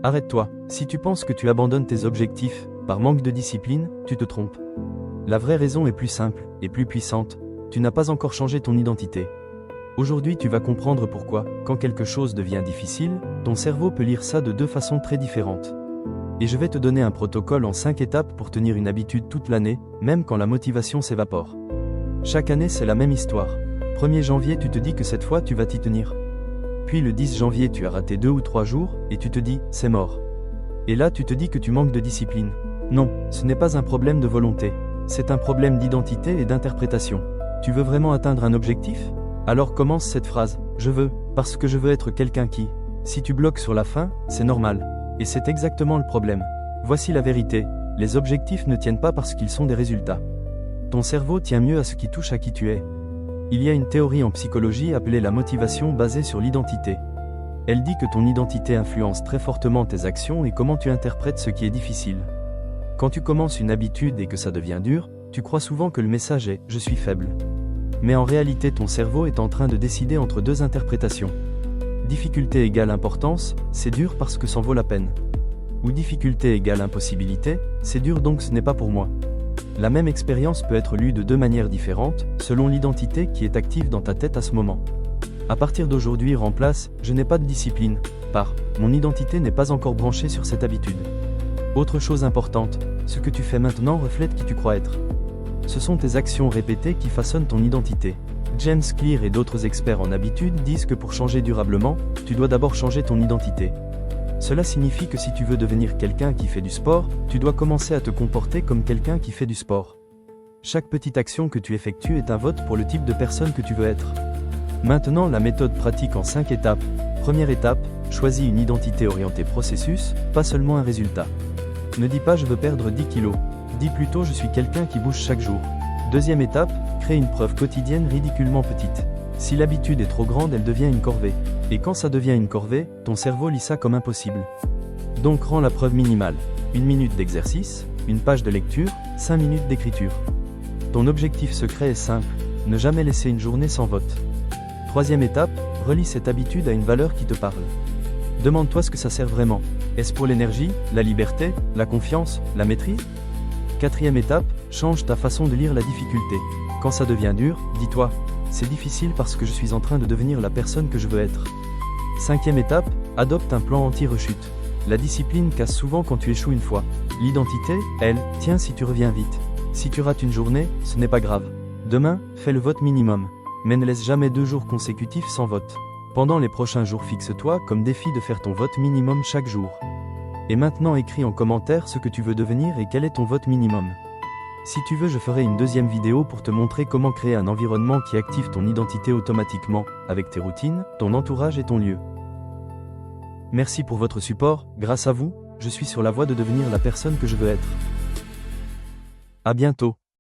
Arrête-toi, si tu penses que tu abandonnes tes objectifs, par manque de discipline, tu te trompes. La vraie raison est plus simple, et plus puissante, tu n'as pas encore changé ton identité. Aujourd'hui tu vas comprendre pourquoi, quand quelque chose devient difficile, ton cerveau peut lire ça de deux façons très différentes. Et je vais te donner un protocole en 5 étapes pour tenir une habitude toute l'année, même quand la motivation s'évapore. Chaque année c'est la même histoire. 1er janvier tu te dis que cette fois tu vas t'y tenir. Puis le 10 janvier tu as raté 2 ou 3 jours, et tu te dis, c'est mort. Et là tu te dis que tu manques de discipline. Non, ce n'est pas un problème de volonté. C'est un problème d'identité et d'interprétation. Tu veux vraiment atteindre un objectif ? Alors commence cette phrase, je veux, parce que je veux être quelqu'un qui. Si tu bloques sur la fin, c'est normal. Et c'est exactement le problème. Voici la vérité, les objectifs ne tiennent pas parce qu'ils sont des résultats. Ton cerveau tient mieux à ce qui touche à qui tu es. Il y a une théorie en psychologie appelée la motivation basée sur l'identité. Elle dit que ton identité influence très fortement tes actions et comment tu interprètes ce qui est difficile. Quand tu commences une habitude et que ça devient dur, tu crois souvent que le message est « je suis faible ». Mais en réalité ton cerveau est en train de décider entre deux interprétations. Difficulté égale importance, c'est dur parce que ça en vaut la peine. Ou difficulté égale impossibilité, c'est dur donc ce n'est pas pour moi. La même expérience peut être lue de deux manières différentes, selon l'identité qui est active dans ta tête à ce moment. À partir d'aujourd'hui remplace « je n'ai pas de discipline » par « mon identité n'est pas encore branchée sur cette habitude ». Autre chose importante, ce que tu fais maintenant reflète qui tu crois être. Ce sont tes actions répétées qui façonnent ton identité. James Clear et d'autres experts en habitude disent que pour changer durablement, tu dois d'abord changer ton identité. Cela signifie que si tu veux devenir quelqu'un qui fait du sport, tu dois commencer à te comporter comme quelqu'un qui fait du sport. Chaque petite action que tu effectues est un vote pour le type de personne que tu veux être. Maintenant la méthode pratique en 5 étapes. Première étape, choisis une identité orientée processus, pas seulement un résultat. Ne dis pas je veux perdre 10 kilos. Dis plutôt je suis quelqu'un qui bouge chaque jour. Deuxième étape, crée une preuve quotidienne ridiculement petite. Si l'habitude est trop grande, elle devient une corvée. Et quand ça devient une corvée, ton cerveau lit ça comme impossible. Donc rends la preuve minimale. 1 minute d'exercice, une page de lecture, 5 minutes d'écriture. Ton objectif secret est simple, ne jamais laisser une journée sans vote. Troisième étape, relie cette habitude à une valeur qui te parle. Demande-toi ce que ça sert vraiment. Est-ce pour l'énergie, la liberté, la confiance, la maîtrise ? Quatrième étape, change ta façon de lire la difficulté. Quand ça devient dur, dis-toi, c'est difficile parce que je suis en train de devenir la personne que je veux être. Cinquième étape, adopte un plan anti-rechute. La discipline casse souvent quand tu échoues une fois. L'identité, elle, tient si tu reviens vite. Si tu rates une journée, ce n'est pas grave. Demain, fais le vote minimum. Mais ne laisse jamais 2 jours consécutifs sans vote. Pendant les prochains jours, fixe-toi comme défi de faire ton vote minimum chaque jour. Et maintenant écris en commentaire ce que tu veux devenir et quel est ton vote minimum. Si tu veux, je ferai une deuxième vidéo pour te montrer comment créer un environnement qui active ton identité automatiquement, avec tes routines, ton entourage et ton lieu. Merci pour votre support, grâce à vous, je suis sur la voie de devenir la personne que je veux être. À bientôt.